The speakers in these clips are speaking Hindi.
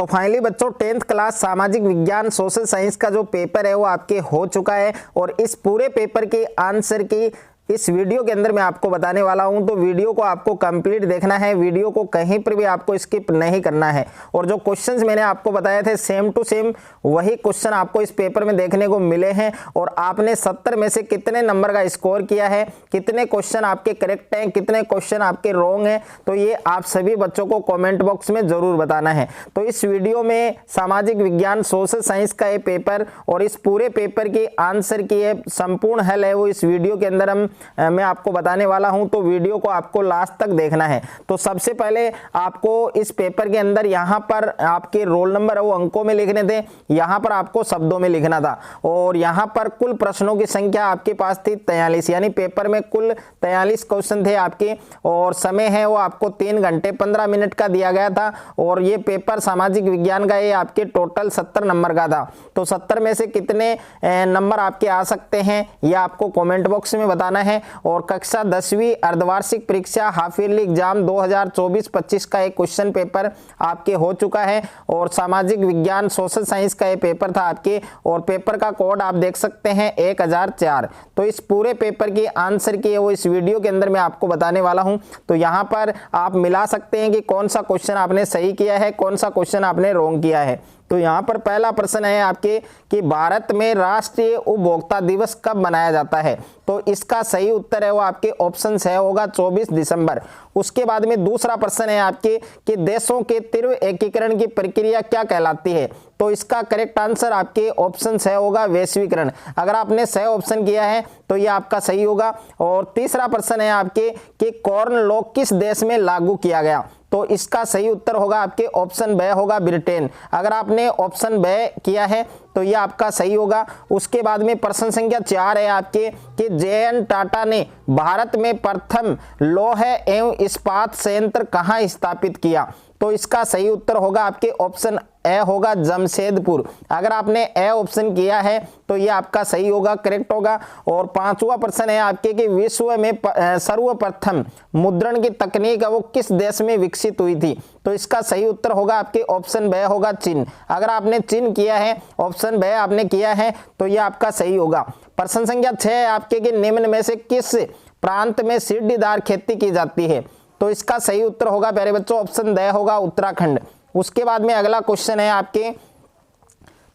तो फाइनली बच्चों 10th क्लास सामाजिक विज्ञान सोशल साइंस का जो पेपर है वो आपके हो चुका है और इस पूरे पेपर के आंसर की इस वीडियो के अंदर मैं आपको बताने वाला हूं। तो वीडियो को आपको कंप्लीट देखना है, वीडियो को कहीं पर भी आपको स्किप नहीं करना है। और जो क्वेश्चंस मैंने आपको बताए थे सेम टू सेम वही क्वेश्चन आपको इस पेपर में देखने को मिले हैं। और आपने 70 में से कितने नंबर का स्कोर किया है, कितने क्वेश्चन आपके करेक्ट हैं, कितने क्वेश्चन आपके रॉन्ग हैं, तो ये आप सभी बच्चों को कॉमेंट बॉक्स में जरूर बताना है। तो इस वीडियो में सामाजिक विज्ञान सोशल साइंस का ये पेपर और इस पूरे पेपर की आंसर की ये संपूर्ण हल है वो इस वीडियो के अंदर मैं आपको बताने वाला हूं। तो वीडियो को आपको लास्ट तक देखना है। तो सबसे पहले आपको इस पेपर के अंदर यहां पर आपके रोल नंबर है वो अंकों में लिखने थे, यहां पर आपको शब्दों में लिखना था। और यहां पर कुल प्रश्नों की संख्या आपके पास थी 43, यानी पेपर में कुल 43 क्वेश्चन थे आपके। और समय है वो आपको 3 घंटे 15 मिनट का दिया गया था। और ये पेपर सामाजिक विज्ञान का ये आपके टोटल 70 नंबर का था। तो 70 में से कितने नंबर आपके आ सकते हैं यह आपको कमेंट बॉक्स में बताना है। और कक्षा 10वीं अर्धवार्षिक परीक्षा हाफ ईयरली एग्जाम 2024-25 का एक क्वेश्चन पेपर आपके हो चुका है। और सामाजिक विज्ञान सोशल साइंस का ये पेपर था आपके, और पेपर का कोड आप देख सकते हैं 1004। तो इस पूरे पेपर की आंसर की वो इस वीडियो के अंदर मैं आपको बताने वाला हूं। तो यहां पर आप मिला सकते हैं कि कौन सा क्वेश्चन आपने सही किया है, कौन सा क्वेश्चन आपने रॉन्ग किया है। तो यहाँ पर पहला प्रश्न है आपके कि भारत में राष्ट्रीय उपभोक्ता दिवस कब मनाया जाता है। तो इसका सही उत्तर है वो आपके ऑप्शन है होगा 24 दिसंबर। उसके बाद में दूसरा प्रश्न है आपके कि देशों के तीव्र एकीकरण की प्रक्रिया क्या कहलाती है। तो इसका करेक्ट आंसर आपके ऑप्शन है होगा वैश्वीकरण। अगर आपने सही ऑप्शन किया है तो ये आपका सही होगा। और तीसरा प्रश्न है आपके कि कॉर्न लॉ किस देश में लागू किया गया। तो इसका सही उत्तर होगा आपके ऑप्शन ब होगा ब्रिटेन। अगर आपने ऑप्शन ब किया है तो ये आपका सही होगा। उसके बाद में प्रश्न संख्या 4 है आपके कि जे.एन. टाटा ने भारत में प्रथम लौह एवं इस्पात संयंत्र कहाँ स्थापित किया। तो इसका सही उत्तर होगा आपके ऑप्शन ए होगा जमशेदपुर। अगर आपने ए ऑप्शन किया है तो ये आपका सही होगा, करेक्ट होगा। और पांचवा प्रश्न है आपके कि विश्व में सर्वप्रथम मुद्रण की तकनीक है वो किस देश में विकसित हुई थी। तो इसका सही उत्तर होगा आपके ऑप्शन बे होगा चीन। अगर आपने चीन किया है, ऑप्शन बे आपने किया है तो ये आपका सही होगा। प्रश्न संख्या 6 है आपके कि निम्न में से किस प्रांत में सीढ़ीदार खेती की जाती है। तो इसका सही उत्तर होगा प्यारे बच्चों ऑप्शन द होगा उत्तराखंड। उसके बाद में अगला क्वेश्चन है आपके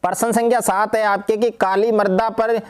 प्रश्न संख्या 7 है आपके कि काली मृदा पर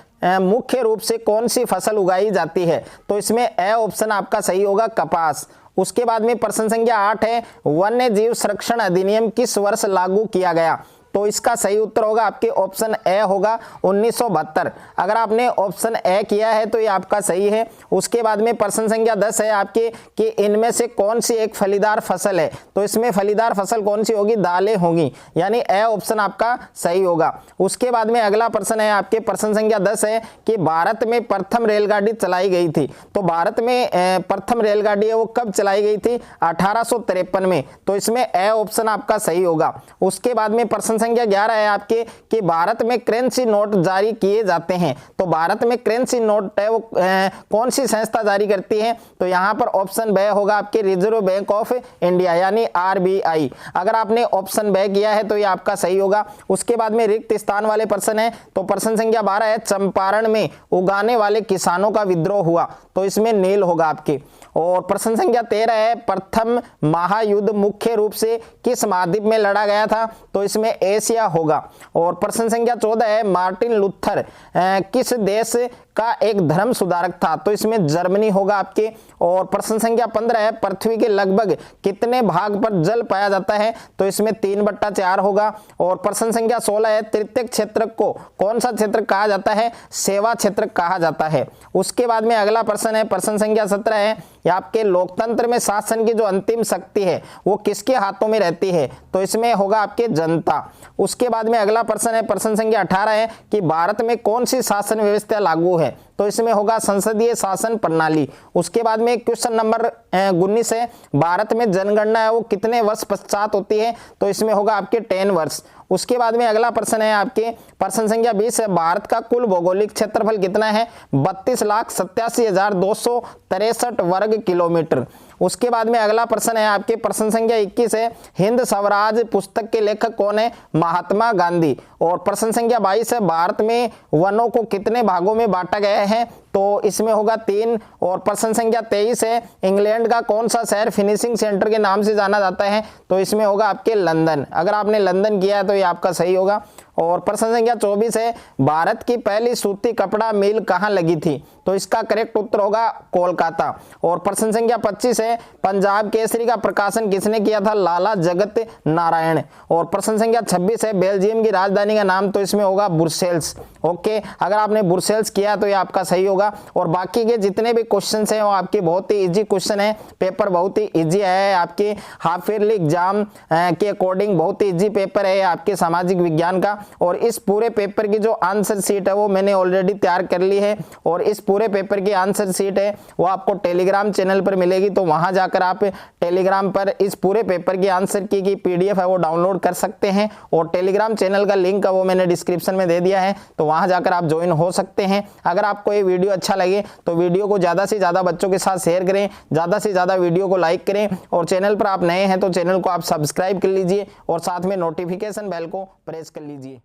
मुख्य रूप से कौन सी फसल उगाई जाती है। तो इसमें ए ऑप्शन आपका सही होगा कपास। उसके बाद में प्रश्न संख्या 8 है वन्य जीव संरक्षण अधिनियम किस वर्ष लागू किया गया। तो इसका सही उत्तर होगा आपके ऑप्शन ए होगा 1972। अगर आपने ऑप्शन ए किया है तो ये आपका सही है। उसके बाद में प्रश्न संख्या 10 है आपके कि इनमें से कौन सी एक फलीदार फसल है। तो इसमें फलीदार फसल कौन सी होगी, दालें होंगी, यानी ए ऑप्शन आपका सही होगा। उसके बाद में अगला प्रश्न है आपके प्रश्न संख्या 10 है कि भारत में प्रथम रेलगाड़ी चलाई गई थी। तो भारत में प्रथम रेलगाड़ी है वो कब चलाई गई थी, 1853 में। तो इसमें ए ऑप्शन आपका सही होगा। उसके बाद में प्रश्न संख्या 11 है आपके कि भारत में करेंसी नोट जारी किए जाते हैं। तो भारत में करेंसी नोट है वो कौन सी संस्था जारी करती है। तो यहाँ पर ऑप्शन ब होगा आपके रिजर्व बैंक ऑफ इंडिया यानी RBI। अगर आपने ऑप्शन ब किया है तो ये आपका सही होगा। उसके बाद में रिक्त स्थान वाले प्रश्न है। तो प्रश्न संख्या 12 है चंपारण में उगाने वाले किसानों का विद्रोह हुआ। तो इसमें नील होगा आपके। और प्रश्न संख्या 13 है प्रथम महायुद्ध मुख्य रूप से किस महाद्वीप में लड़ा गया था। तो इसमें एशिया होगा। और प्रश्न संख्या 14 है मार्टिन लूथर किस देश का एक धर्म सुधारक था। तो इसमें जर्मनी होगा आपके। और प्रश्न संख्या 15 है पृथ्वी के लगभग कितने भाग पर जल पाया जाता है। तो इसमें 3/4 होगा। और प्रश्न संख्या 16 है तृतीय क्षेत्र को कौन सा क्षेत्र कहा जाता है, सेवा क्षेत्र कहा जाता है। उसके बाद में अगला प्रश्न है प्रश्न संख्या 17 है आपके लोकतंत्र में शासन की जो अंतिम शक्ति है वो किसके हाथों में रहती है। तो इसमें होगा आपके जनता। उसके बाद में अगला प्रश्न है प्रश्न संख्या 18 है कि भारत में कौन सी शासन व्यवस्था लागू है। तो इसमें होगा संसदीय शासन प्रणाली। उसके बाद में क्वेश्चन नंबर 19 है भारत में जनगणना है वो कितने वर्ष पश्चात होती है। तो इसमें होगा आपके 10 वर्ष। उसके बाद में अगला प्रश्न है आपके प्रश्न संख्या 20 है भारत का कुल भौगोलिक क्षेत्रफल कितना है, 32,87,263 वर्ग किलोमीटर। उसके बाद में अगला प्रश्न है आपके, प्रश्न संख्या 21 है, हिंद स्वराज पुस्तक के लेखक कौन है? महात्मा गांधी। और प्रश्न संख्या 22 है, भारत में वनों को कितने भागों में बांटा गया है? तो इसमें होगा 3। और प्रश्न संख्या 23 है, इंग्लैंड का कौन सा शहर फिनिशिंग सेंटर के नाम से जाना जाता है? तो इसमें होगा आपके लंदन। अगर आपने लंदन किया है तो ये आपका सही होगा। और प्रश्न संख्या 24 है, भारत की पहली सूती कपड़ा मिल कहाँ लगी थी? तो इसका करेक्ट उत्तर होगा कोलकाता। और प्रश्न संख्या 25 है, पंजाब केसरी का प्रकाशन किसने किया था? लाला जगत नारायण। और प्रश्न संख्या 26 है, बेल्जियम की राजधानी का नाम? तो इसमें होगा ब्रुसेल्स। ओके, अगर आपने ब्रुसेल्स किया तो ये आपका सही होगा। और बाकी के जितने भी क्वेश्चन हैं वो आपके बहुत ही इजी क्वेश्चन है, पेपर बहुत ही इजी है, आपके हाफ ईयरली एग्जाम के अकॉर्डिंग बहुत ही इजी पेपर है आपके सामाजिक विज्ञान का। और इस पूरे पेपर की जो आंसर शीट है वो मैंने ऑलरेडी तैयार कर ली है, और इस पूरे पेपर की आंसर शीट है वो आपको टेलीग्राम चैनल पर मिलेगी। तो वहां जाकर आप टेलीग्राम पर इस पूरे पेपर की आंसर की पीडीएफ है वो डाउनलोड कर सकते हैं, और टेलीग्राम चैनल का लिंक है वो मैंने डिस्क्रिप्शन में दे दिया है, तो वहां जाकर आप ज्वाइन हो सकते हैं। अगर आपको ये वीडियो अच्छा लगे तो वीडियो को ज्यादा से ज्यादा बच्चों के साथ शेयर करें, ज्यादा से ज्यादा वीडियो को लाइक करें, और चैनल पर आप नए हैं तो चैनल को आप सब्सक्राइब कर लीजिए, और साथ में नोटिफिकेशन बेल को प्रेस कर लीजिए।